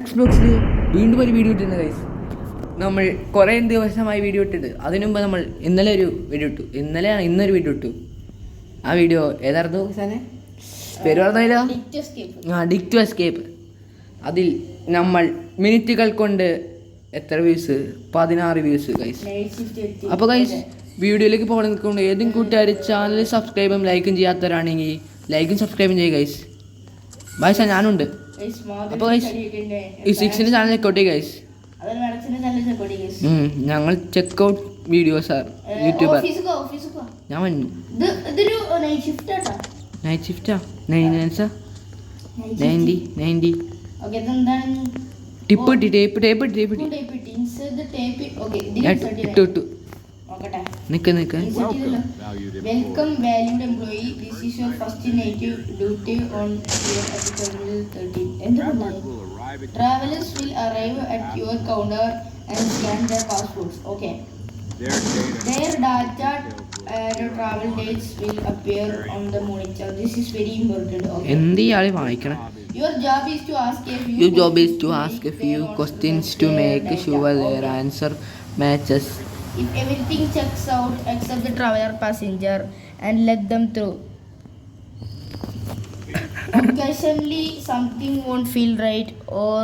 എക്സ്ബോക്സിൽ വീണ്ടും ഒരു വീഡിയോ ഇട്ടിട്ടുണ്ട് ഗൈസ്. നമ്മൾ കുറേ ദിവസമായി വീഡിയോ ഇട്ടിട്ട് അതിനു മുമ്പ് നമ്മൾ ഇന്നലെ ഒരു വീഡിയോ ഇട്ടു. ഇന്നൊരു വീഡിയോ ഇട്ടു. ആ വീഡിയോ ഏതായിരുന്നു സാധനം? പേര് പറഞ്ഞില്ല. ഡിക് ടു എസ്കേപ്പ്. അതിൽ നമ്മൾ മിനിറ്റുകൾ കൊണ്ട് എത്ര വ്യൂസ്? 16 views guys. അപ്പോൾ ഗൈസ് വീഡിയോയിലേക്ക് പോകാൻ നിൽക്കുന്നുണ്ട്. ഏതെങ്കിലും കൂട്ടുകാർ ചാനൽ സബ്സ്ക്രൈബും ലൈക്കും ചെയ്യാത്തവരാണെങ്കിൽ ലൈക്കും സബ്സ്ക്രൈബും ചെയ്യുക ഗൈസ്. ബായ് സാർ ഞാനുണ്ട്. അപ്പോൾ ഗൈസ് ഈ 6ന്റെ ചാനൽ ചെക്കൗട്ട് ചെയ്യുക ഗൈസ്. ഞങ്ങൾ ചെക്കൗട്ട് വീഡിയോസ് യൂട്യൂബർ. ഞാൻ വന്നു നൈറ്റ് ഷിഫ്റ്റാ 90 ടിപ്പ് ഇട്ടു നിക്ക് welcome valued employee, this is your first night duty on here at terminal 13. എന്താണ്? Travelers will arrive at your counter and scan their passports. Okay. Their data and travel dates will appear on the monitor. This is very important. Okay. എന്തിയാളെ വായിക്കണം? Your job is to ask a few questions to make sure their answer matches. If everything checks out except the traveler passenger and let them through. Occasionally something won't feel right or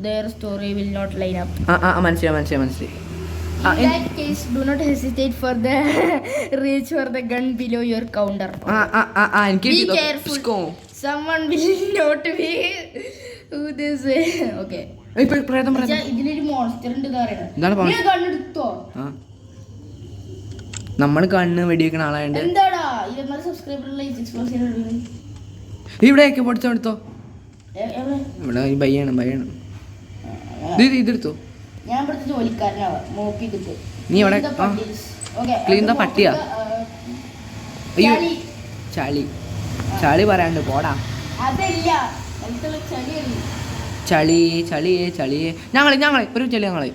their story will not line up. മനസ്സിലായി. In that case, do not hesitate for the reach for the gun below your counter. Be careful. Someone will not be who this is. Okay. ഇതിലൊരു monster ഉണ്ട്. നമ്മൾ കണ്ണ് വെടിവെക്കണ ആളായത്. എന്താടാ 24 സബ്സ്ക്രൈബറുള്ള ഇവിടെയൊക്കെ പൊടിച്ചെടുത്തോ. ഇവിടെ ബയ്യാണ് ഇതെടുത്തോ. ഞാൻ ഇവിടുത്തെ ജോലിക്കാരനാവാ. മോപ്പ് ചെയ്തിട്ട് നീ ഇവിടെ ക്ലീൻ ദ പട്ടിയാ. അയ്യോ ചളി പറയാണ്ട് പോടാ. അതല്ല ചളിയെ ഞങ്ങളെ ഒരു ചളി ഞങ്ങളെ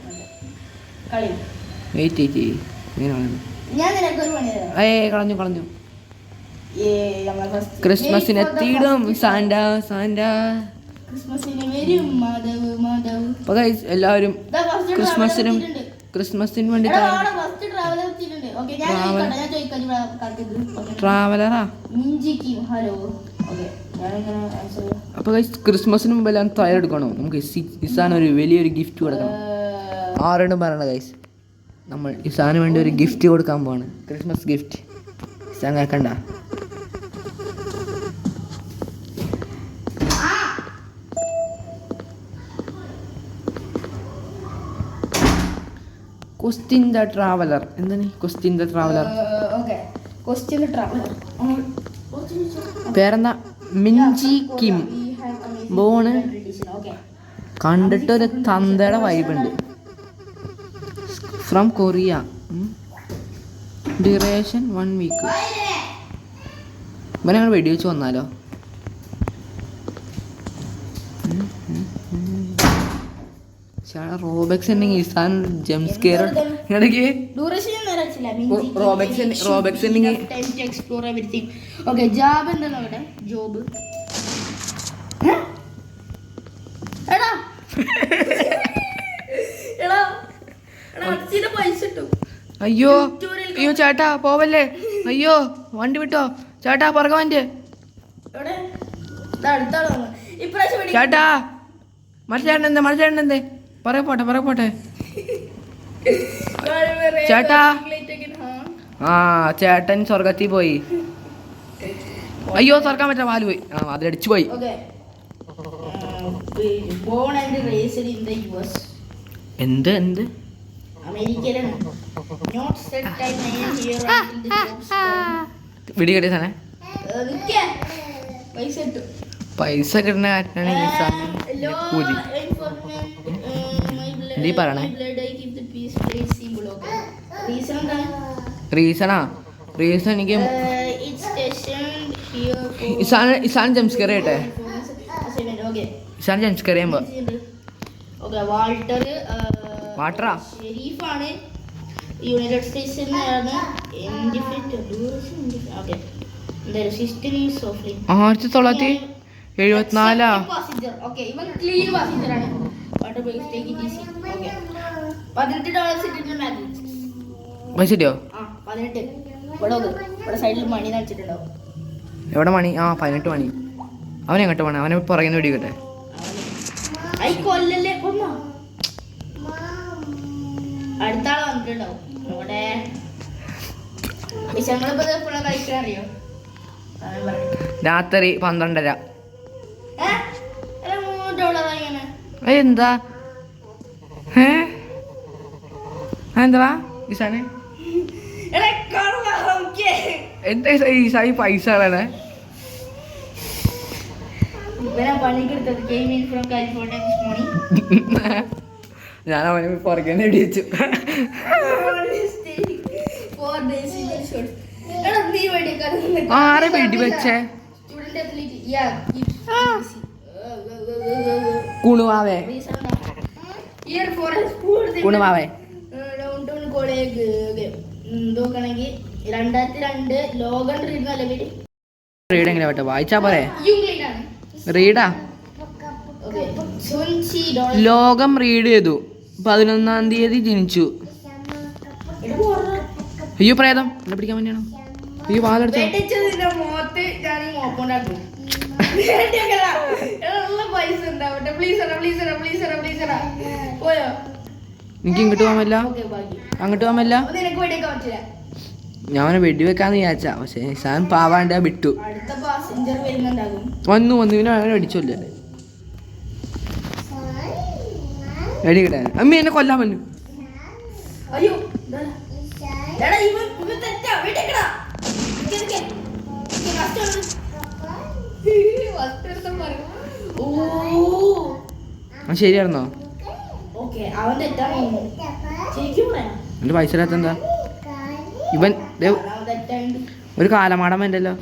വെയിറ്റ് കളഞ്ഞു. ക്രിസ്മസിന് എത്തിയിടും സാന്റ. എല്ലാവരും ക്രിസ്മസിന് വേണ്ടി ട്രാവലറാ. അപ്പൊ ക്രിസ്മസിന് മുമ്പ് എല്ലാം തയ്യാറെടുക്കണം. നമുക്ക് ഇസാന് ഒരു വലിയൊരു ഗിഫ്റ്റ് കൊടുക്കണം. ആരോടും പറയണ്ട ഗൈസ്, നമ്മൾ ഇസാന് വേണ്ടി ഒരു ഗിഫ്റ്റ് കൊടുക്കാൻ പോവാണ്. Christmas gift. ഇസാൻ കേൾക്കണ്ട. Question the traveller. എന്താണ് ക്വസ്റ്റ്യൻ ദ ട്രാവലർ? പേരെന്താ? Minji Kim. ബോണ് കണ്ടിട്ടൊരു തന്തയുടെ വൈബുണ്ട്. From Korea. Duration 1 week. ഇവനെ ഞങ്ങൾ വെടിവെച്ച് വന്നാലോ? റോബക്സ് ഉണ്ടെങ്കിൽ ഇസാൻ ജംസ് കെയർ ഇടയ്ക്ക് റോബക്സ് ഉണ്ടെങ്കിൽ എക്സ്പ്ലോർ എവരിതിങ്. ഓക്കെ, ജോബ് എന്താണ് അവിടെ? ജോബ് അയ്യോ ചേട്ടാ പോവല്ലേ. അയ്യോ വണ്ടി വിട്ടോ ചേട്ടാ. പുറകെ വണ്ടി ചേട്ടാ. മറ്റേട്ടൻ എന്തേ പറയ പോട്ടെ ചേട്ടാ. ചേട്ടൻ സ്വർഗത്തിൽ പോയി. അയ്യോ തുറക്കാൻ പറ്റാ. പാല് പോയി. അതിലടിച്ചു പോയി. എന്ത് വിടികെട്ടിയ സാധനം പൈസ കിട്ടുന്ന പൂതി. എന്തീ പറയണേ? റീസൺ എനിക്ക് ഇസാൻ ജംസ്കർ ചെയ്യട്ടെ. ഇസാൻ ജംസ്കർ ചെയ്യുമ്പോ വാട്ടറാ ഷെരീഫാണ്. യുണൈറ്റഡ് സ്റ്റേറ്റ്സിലാണ്. 1974. ഇവൻ ക്ലീൻ പാസഞ്ചറാണ്. $18 ഇട്ടിട്ട് മാഗി. പൈസയോ? ആ 18. ഇവിടെ സൈഡിൽ മണി നടിച്ചിട്ടുണ്ടാവും. എവിടെ മണി? ആ 18 മണി. അവൻ എങ്ങോട്ട് പോണേ? അവനെ പുറകെ വെടിക്കട്ടെ. കൊല്ലല്ലേ കൊന്നോ? അടുത്ത ആള് വന്നിട്ടുണ്ടാവും. ഇവിടെ വിശങ്ങളിപ്പോ എപ്പോഴാ കഴിക്കാൻ അറിയോ? രാത്രി 12:30. $3 എന്താ എന്താ ഈസാനെ എന്താ ഈസായി പൈസ കളയണേ? ഞാൻ അവനെ പുറകെ വെടിവെച്ചു. ആരെ വെടിവെച്ചേ? കുണുവാവേ കുണുവാവേ നോക്കണെങ്കിൽ 2002 ലോഗൻ റീഡ് നല്ല പേര്. റീഡ് എങ്ങനെ പറ്റ? വായിച്ചാ പോരെ? റീഡാ. ലോകം റീഡ് ചെയ്തു. 11-ാം തീയതി ജനിച്ചു. അയ്യോ പ്രേതം എന്നെ പിടിക്കാൻ വേണ്ടിയാണോ? അയ്യോ വാലെടുത്തോ. എനിക്ക് ഇങ്ങോട്ട് പോകാൻ പറ്റില്ല, അങ്ങോട്ട് പോകാൻ പറ്റില്ല. ഞാൻ അവനെ വെടിവെക്കാന്ന് വിചാരിച്ചാ, പക്ഷെ സാധനം പാവാണ്ട് വിട്ടു. വന്നു ഇവനെ അവനെ വെടിച്ചല്ലേ വെടിക്കിട്ടെ. അമ്മ എന്നെ കൊല്ലാൻ പറ്റു. ശരിയായിരുന്നോ? എന്റെ പൈസ എന്താ ഇവൻ ഒരു കാലമാടം വേണ്ടല്ലോ.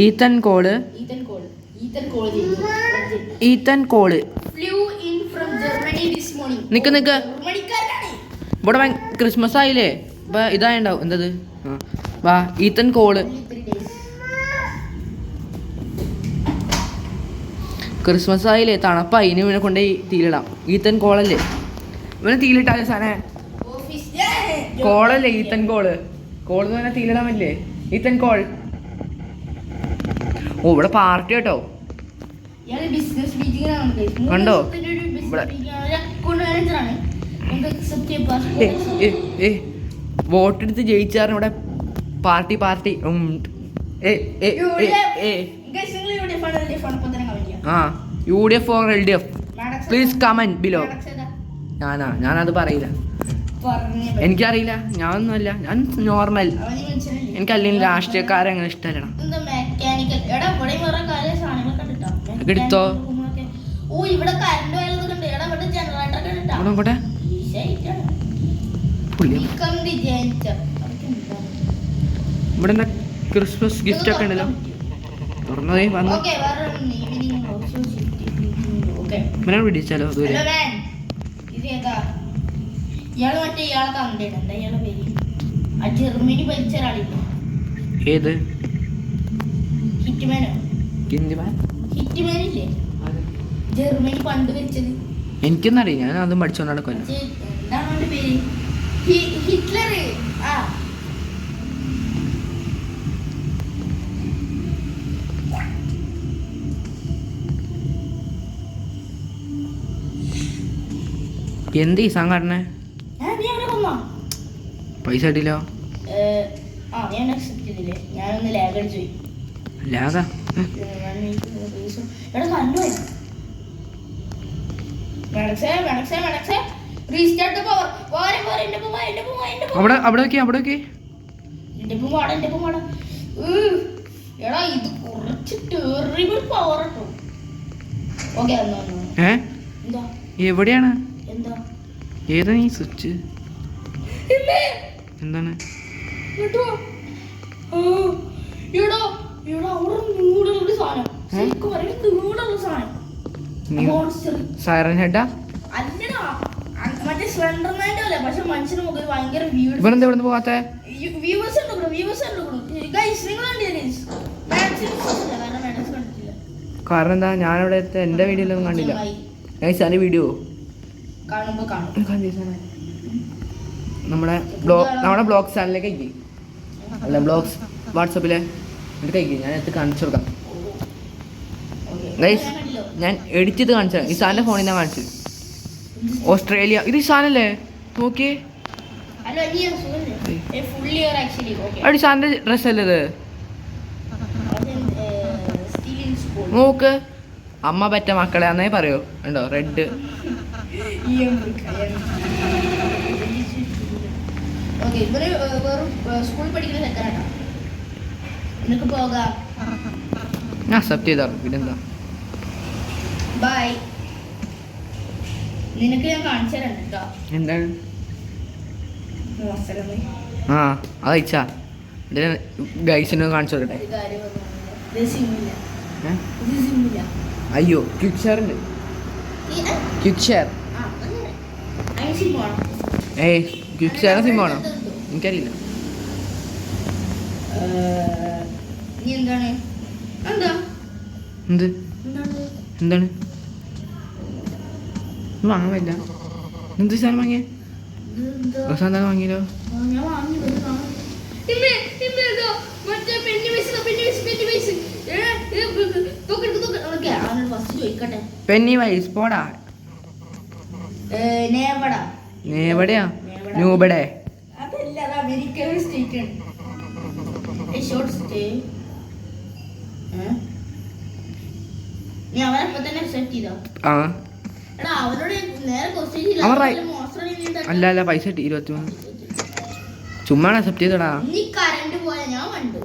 ഈത്തൻ കോള് നിക്ക് നിക്ക്. ഇവിടെ ക്രിസ്മസ് ആയില്ലേ? ഇപ്പൊ ഇതായിണ്ടാവും. എന്തത്? വാ ഈത്തൻ കോള്. ക്രിസ്മസ് ആയില്ലേ? തണുപ്പായി. ഇനി ഇവനെ കൊണ്ടുപോയി തീലിടാം. ഈത്തൻ കോളല്ലേ? ഇവനെ തീലിട്ടാലേ സാധനം കോളല്ലേ? ഈത്തൻ കോള്. കോള് എന്ന് പറഞ്ഞാൽ തീലിടാൻ പറ്റില്ലേ? ഈത്തൻ കോൾ. ഓ ഇവിടെ പാർട്ടി കേട്ടോ. കണ്ടോ വോട്ടെടുത്ത് ജയിച്ചാറിന് ഇവിടെ പാർട്ടി പാർട്ടി. ആ UDF or LDF please comment below. ഞാനത് പറയില്ല, എനിക്കറിയില്ല. ഞാനൊന്നുമല്ല, ഞാൻ നോർമൽ. എനിക്കല്ലെങ്കിൽ രാഷ്ട്രീയക്കാരങ്ങനെ ഇഷ്ടമല്ല. എടുത്തോ ഇവിടെ എന്താ ക്രിസ്മസ് ഗിഫ്റ്റ് ഒക്കെ ഉണ്ടല്ലോ. തുറന്നതേ വന്നു. ഇവനെ പിടിച്ചാലോ ദൂരെ. ഏത് ജർമ്മനി പണ്ട് വെച്ചത് എനിക്കൊന്നറിയാം. ഞാൻ അതും പഠിച്ചോണ്ട് നടക്കുമല്ലോ. ഹിറ്റ്ലർ. എന്ത് ഈ സംഘടന? പൈസ കിട്ടില്ലോ. ലാഗാ അവിടെ അവിടെ വെക്കേ അവിടെ വെക്കേ. എവിടെയാണ്? ഏതാ ഈ സ്വിച്ച്? എന്താണ്? സൈറൻ ഹെഡാ? ഇവനെന്താ ഇവിടുന്ന് പോകാത്തെ? വ്യൂവേഴ്സ് ഉണ്ട് ഗൈസ് നിങ്ങൾ കണ്ടില്ലേ കാരണം മാഡംസ് കണ്ടിട്ടില്ല കാരണം എന്താ ഞാനിവിടെ എൻ്റെ വീഡിയോയിലൊന്നും കണ്ടില്ല ഗൈസ് അതിൻ്റെ വീഡിയോ കാണുമ്പോ കാണും നമ്മുടെ ബ്ലോഗ് ചാനലിലേക്ക് അയക്കി അല്ല ബ്ലോഗ്സ് വാട്സപ്പിലെ എന്നിട്ട് കഴിക്കും ഞാൻ എടുത്ത് കാണിച്ചു കൊടുക്കാം ഗൈസ് ഞാൻ എഡിറ്റ് ചെയ്ത് കാണിച്ചത് ഈ സാറിൻ്റെ ഫോണിൽ നിന്നാണ് കാണിച്ചത് ഓസ്ട്രേലിയ ഇത് ഈ സാധനല്ലേ നോക്കിയേ അടി സാറിൻ്റെ ഡ്രസ്സല്ലേ ഇത് നോക്ക് അമ്മ പറ്റ മക്കളെ എന്നേ പറയോ ഉണ്ടോ റെഡ് സ്കൂളിൽ പഠിക്കുന്ന സെക്കൻഡാണ് നിനക്ക് പോകാം ഞാൻ അക്സെപ്റ്റ് ചെയ്താറും പിന്നെന്താ ബൈ നിനക്ക് ഞാൻ കാണിച്ചു തരാം കേട്ടോ എന്താണ് ആ അത് അയച്ചാ ഗൈസിന് കാണിച്ചു കൊടുക്കട്ടെ അയ്യോ ക്വിക്ക് ഷെയർ ഉണ്ട് ക്വിക്ക് ഷെയർ ഏയ് ക്വിക്ക് ഷെയർ സിമ്മാണോ എനിക്കറിയില്ല എന്താണ് എന്ത് എന്താണ് വാങ്ങാൻ പറ്റില്ല എന്ത് സാധനം വാങ്ങിയേ സാധനം വാങ്ങിയല്ലോ പെന്നി വൈസ് പോടാ നേവടെയാ ന്യൂബടെ അതല്ല അത് അമേരിക്കൻ സ്റ്റേറ്റ് ആണ് ഷോർട്ട് സ്റ്റേ നീ അവരപ്പോ തന്നെ അക്സെപ്റ്റ് ചെയ്തോ ആ എടാ അവരോട് നേരെ ക്വസ്റ്റ്യൻ അല്ല അല്ല പൈസ കിട്ടി 23 ചുമ്മാ അക്സെപ്റ്റ് ചെയ്തോടാ നീ കറണ്ട് പോയാ ഞാൻ കണ്ടു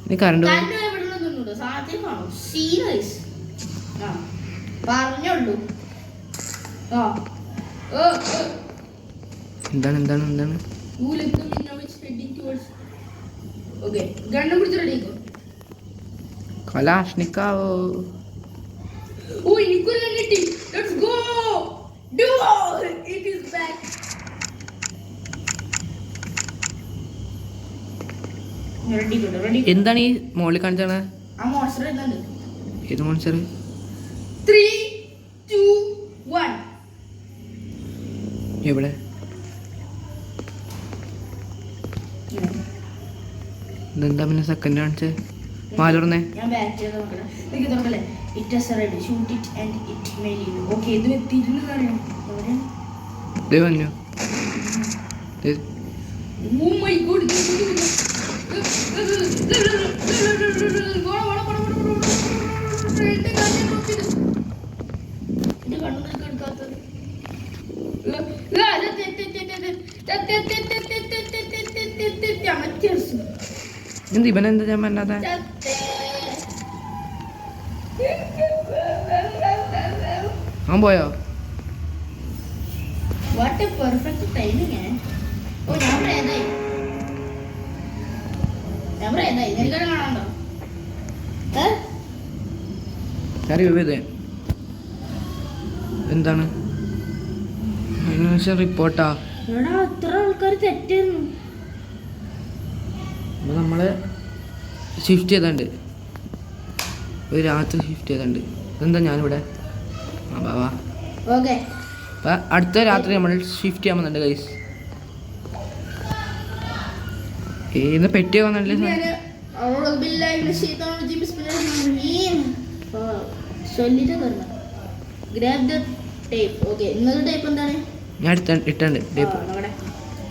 നീ കറണ്ട് എവിടുന്നുണ്ടോ സാധനത്തിൽ കാണോ സീരിയസ് ആ പറഞ്ഞോളൂ ആ എന്താണ് എന്താണ് എന്താണ് കലാഷ്നിക്കാവോ ഓ എനിക്കൊരു കിട്ടി let's go do it is back എന്താണ് ഈ മോളിൽ കാണിച്ചാണ് ആ മോൺസ്റ്റർ എന്താണ് ഏത് മോൺസ്റ്റർ 3 2 1 എവിടെ ഇതെന്താ പിന്നെ സെക്കൻഡ് കാണിച്ചേ മാലുറന്നേ ഞാൻ ബാക്ക് ചെയ്ത് നോക്കട്ടെ എനിക്ക് നോക്കല്ലേ it has ready shoot it and it may leave okay ഇത് എത്തിയിരുന്നു അറിയാം എവിടെയാണ് ദേ വന്നു ഓ മൈ ഗോഡ് എന്ത് ഇവനെന്താ ഞാൻ പറ്റാത്ത അവൻ പോയോ വാട്ട് എ പെർഫെക്റ്റ് ടൈമിംഗ് ഓ ഞാൻ പ്രേതായി നിനക്ക് കാണാണ്ടോ എന്താണ് റിപ്പോർട്ടാ എടാ അത്ര ആൾക്കാർ തെറ്റായിരുന്നു നമ്മള് ഷിഫ്റ്റ് ചെയ്തണ്ട് ഒരു രാത്രി ഷിഫ്റ്റ് ചെയ്തണ്ട് ഇതെന്താ ഞാനിവിടെ ആ ബാവാ ഓക്കെ അപ്പം അടുത്ത രാത്രി നമ്മൾ ഷിഫ്റ്റ് ചെയ്യാൻ വന്നിട്ടുണ്ട് ഗൈസ് ഇന്ന് പെട്ടി വന്നിട്ടില്ലേ ഞാൻ ഇട്ടുണ്ട് ടേപ്പ്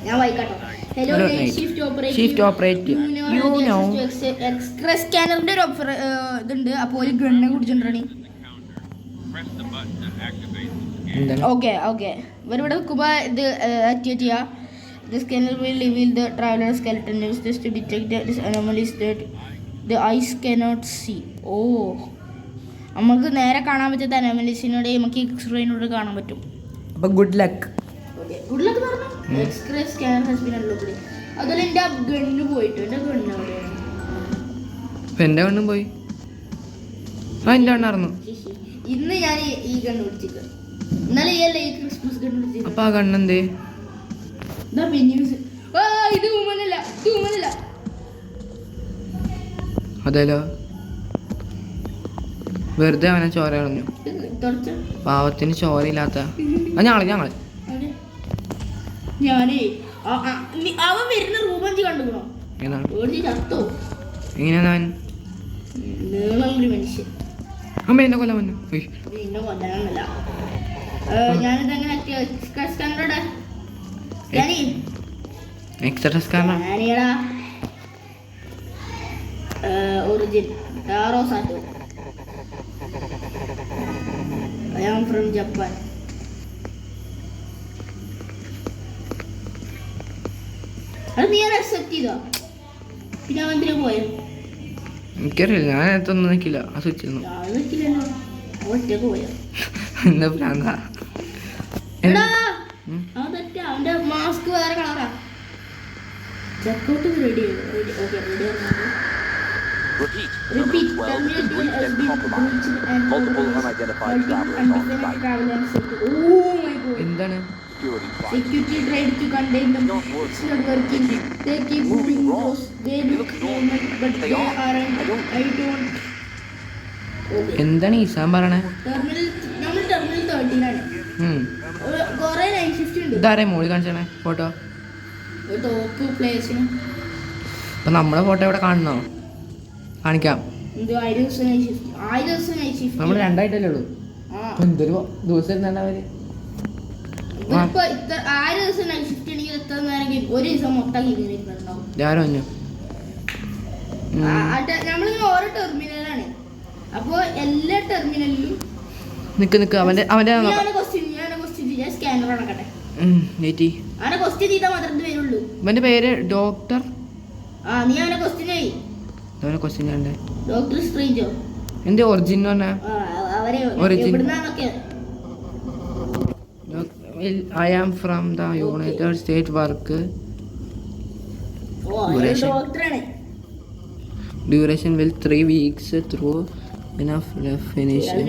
ഞാൻ വായിക്കാട്ടോ hello shift shift operate you know extra സ്കാനറിന്റെ ഒരു ഇതുണ്ട് അപ്പോൾ ഒരു ഗണ്ണ് കുടിച്ചിട്ടുണ്ടാണ് ഓക്കെ ഓക്കെ ഇവരിവിടെ നിൽക്കുമ്പോൾ ഇത് ആക്ടിവേറ്റ് ചെയ്യുക The scanner will reveal the traveler skeleton news just to detect the anomalies that the eyes cannot see. Oh. നമുക്ക് നേരെ കാണാൻ പറ്റാത്ത അനോമലീസിനോട് നമുക്ക് എക്സ്റേനോട് കാണാൻ പറ്റും. അപ്പോൾ ഗുഡ് ലക്ക്. ഗുഡ് ലക്ക് പറഞ്ഞു. X ray scanner has been unlocked. അതുപോലെ എൻ്റെ ഗണ്ണ് പോയിട്ട് എൻ്റെ ഗണ്ണ് എവിടെയാണ്? എൻ്റെ ഗണ്ണും പോയി. ആ എൻ്റെ ഗണ്ണായിരുന്നു. ഇന്ന് ഞാൻ ഈ ഗണ്ണ് പിടിച്ചിട്ട് ഇന്നലെ ഈ ക്രിസ്മസ് ഗണ്ണ് പിടിച്ചിട്ട്. അപ്പോൾ ആ ഗണ്ണെന്തേ? ഇത് വുമനല്ല തൂങ്ങുന്നില്ല. അതല്ലോ വെറുതെ അവനെ ചോര കളഞ്ഞു. തുടച്ച പാവത്തിന് ചോരയില്ലാത്ത ഞങ്ങള് ഞാനേ അവൻ വരുന്ന റൂപഞ്ചി കണ്ടുക്കണോ? ഏതാണ് ഓടി ചത്തോ? എങ്ങനെയാണ് അവൻ നീളമുള്ളൊരു മനുഷ്യൻ. അമ്മ എന്നെ കൊല്ലാൻ വന്നു. നിന്നെ കൊല്ലാനൊന്നുമില്ല. ഞാനിതെങ്ങനെ കണ്ടോടെ extra origin Taro Sato. I am from Japan. അത് നീ അക്സെപ്റ്റ് ചെയ്തോ? പിന്നെ അവൻ എന്തിനാ പോയോ? എനിക്കറിയില്ല, ഞാൻ അടുത്തൊന്നും നിൽക്കില്ല. ആ സ്വിച്ചിരുന്നു ഞാൻ നിൽക്കില്ലല്ലോ, ഒറ്റക്ക് പോയോ? എന്താ പ്രാന്താ? എടാ അവൻ തെറ്റാ, അവന്റെ മാസ്ക് വേറെ കളറാ. ചെക്കൗട്ട് റെഡി ഓക്കെ റെഡി ആണ്. Repeat. Terminal 2 has been breached and Multiple unidentified travelers on site. travelers. Oh my god. എന്താണ്? Security tried to contain them. It's not working. They keep moving close. They look normal, but they aren't. I don't. Okay. എന്താണ് is an പറയണേ? നമ്മൾ terminal 13 ആണ്. കുറെ night shift ഉണ്ട്. ഇതാരെ മോളി കാണിച്ചേ photo? Top പ്ലേസിന്. അപ്പൊ നമ്മളെ ഫോട്ടോ ഇവിടെ കാണണോ? കാണിക്കാം. നമ്മൾ രണ്ടായിട്ടല്ലേ ഉള്ളൂ. എന്തൊരു ദിവസം ഇരുന്നവര് ഞാനോ നമ്മളിങ്ങനെ ഓരോ ടെർമിനലാണ്. അപ്പൊ എല്ലാ ടെർമിനലിലും നിക്ക് അവന്റെ സ്കാനർ നടക്കട്ടെ. വരുള്ളൂ. ഇവന്റെ പേര് ഡോക്ടർ. നീ അവനെ ക്വസ്റ്റ്യൻ ചെയ്യ്. ഡോക്ടർ സ്ട്രേഞ്ചോ എന്റെ origin I am from the United State work duration will 3 weeks through enough definition.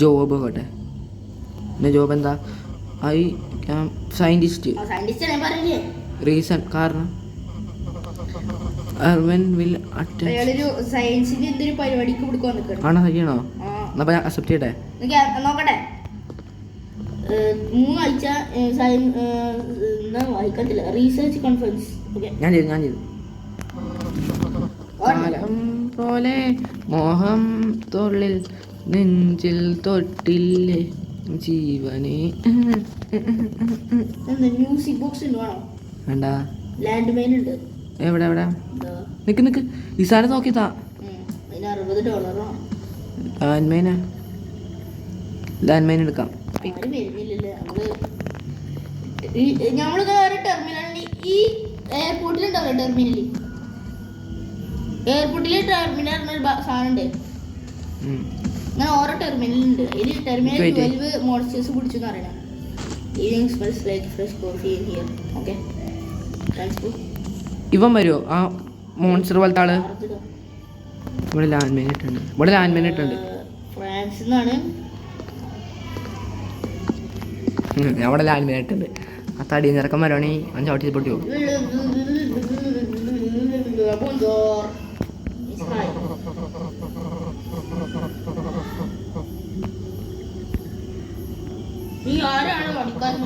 Job പോട്ടെ. പിന്നെ ജോബ് എന്താ? I am scientist. റീസൺ കാരണം സയൻസിന്റെ എന്തൊരു പരിപാടിക്ക് ആണോ ചെയ്യണോ? എന്നാ അക്സെപ്റ്റ് ചെയ്യട്ടെ. നോക്കട്ടെ. 3 ആഴ്ച എന്താ വായിക്കത്തില്ല. Research conference. ഞാൻ ചെയ്തു കാലം പോലെ മോഹം തൊള്ളിൽ നെഞ്ചിൽ തൊട്ടില്ലേ ജീവനെ. മ്യൂസിക് ബോക്സ് ഉണ്ടോ? വേണ്ട. ലാൻഡ് മൈൻ ഉണ്ട്. എവിടെ നിക്ക് ഈ സാധനം നോക്കിത്താ. ലാൻഡ് മൈൻ എടുക്കാം. ഞമ്മള് ടെർമിനലിൽ ഈ എയർപോർട്ടിലുണ്ടാവില്ല. എയർപോർട്ടില് ടെർമിനൽ സാധനം ഉണ്ട്. അങ്ങനെ ഓരോ ടെർമിനലുണ്ട്. ഇതിൽ ടെർമിനൽ 12 മോൺസ്റ്റേഴ്സ് പിടിച്ചു അറിയണം. Evening smells like fresh coffee in here. Okay ഇവൻ വരുമോ ആ മോൺസ്റ്റർ പോലത്തെ ആള്? ഇവിടെ ലാൻഡ് മൈൻ ഇട്ടുണ്ട്. ഫ്രാൻസിൽ നിന്നാണ്. അവിടെ ലാൻഡ് മൈൻ ഇട്ടുണ്ട്. ആ തടി നിറക്കം വരണേ അവൻ ചവിട്ടി പൊട്ടി പോകും. ഈ ആരാണ് മടിക്കാരൻ?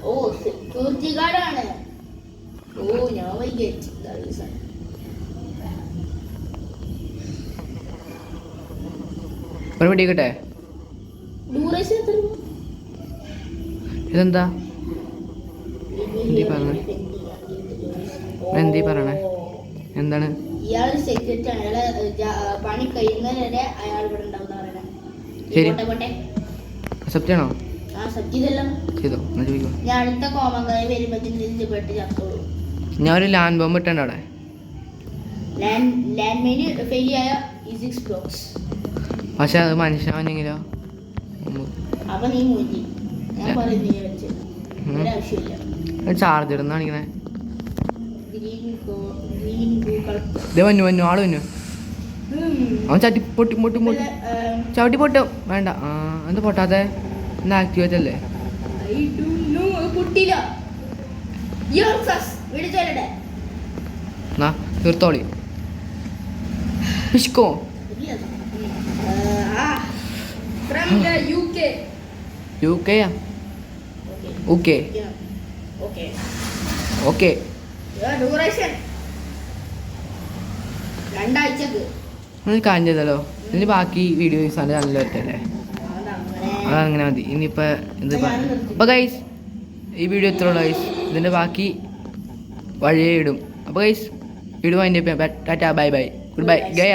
ഓ സെക്യൂരിറ്റി ഗാർഡാണ്. ഓ ഞാൻ വൈകിച്ചു. ഒരു പിടിക്കട്ടെ. ഇതെന്താ എന്തീ പറയണേ? എന്താണ്? ഇയാളൊരു സെക്യൂരിറ്റി ആണ്. പണി കഴിയുന്നവരെ അയാൾ ഇവിടെ ഉണ്ടാവുന്ന പറയണേ. അക്സെപ്റ്റ് ചെയ്യണോ? ചെയ്തോ. ഞാൻ അടുത്ത കോമങ്കായ വരുമ്പോ പെട്ട് ചത്തോളൂ. ഞാൻ ഒരു ലാൻഡ് ബോംബ് ഇട്ടുണ്ട് അവിടെ. ലാൻഡ് മൈന് ഫെയിൽ ആയ E6 ബ്ലോക്സ്. പക്ഷെ അത് മനുഷ്യനെങ്കിലോ? അപ്പൊ നീ മൂഞ്ചി. ഞാൻ പറയുന്ന ആവശ്യമില്ല. ചാർജ് ഇടുന്ന കാണിക്കണേ. വന്നു ആള് വന്നു. അവൻ പൊട്ടി ചവിട്ടി പൊട്ടും. വേണ്ട. എന്താ പൊട്ടാത്തെ? എന്താ ആക്ടിവേറ്റ് അല്ലേ? വിളിച്ചോലട്ടെ എന്നാ തീർത്തോളി പിശുക്കോ ഫ്രം ദ യുകെ UK-യാ ഓക്കെ ഓക്കെ ഓക്കെ ഡ്യൂറേഷൻ 2 ആഴ്ചക്ക് നമ്മൾ കാര്യം ചെയ്തല്ലോ ഇതിന് ബാക്കി വീഡിയോസ് ആണ് നല്ല പറ്റല്ലേ അതങ്ങനെ മതി ഇനിയിപ്പോൾ എന്തിപ്പോൾ അപ്പോൾ ഗൈസ് ഈ വീഡിയോ ഇത്ര ഉള്ളൂ ഗൈസ് ഇതിൻ്റെ ബാക്കി വഴിയേ ഇടും അപ്പോൾ ഗൈസ് വീഡിയോ അതിൻ്റെ tata bye bye good bye Gaya